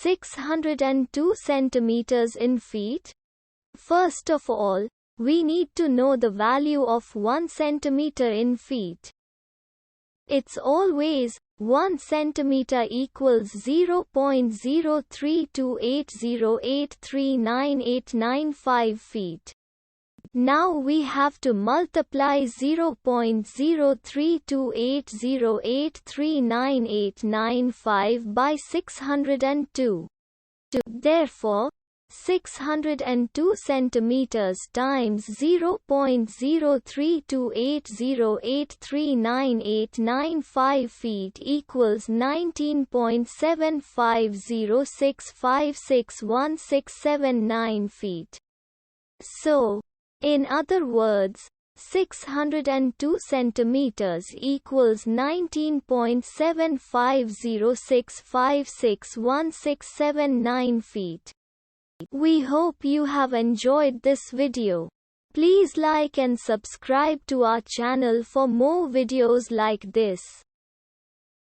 602 centimeters in feet? First of all, we need to know the value of 1 centimeter in feet. It's always 1 centimeter equals 0.03280839895 feet. Now we have to multiply 0.03280839895 by 602. Therefore, 602 centimeters times 0.03280839895 feet equals 19.7506561679 feet. So, in other words, 602 centimeters equals 19.7506561679 feet. We hope you have enjoyed this video. Please like and subscribe to our channel for more videos like this.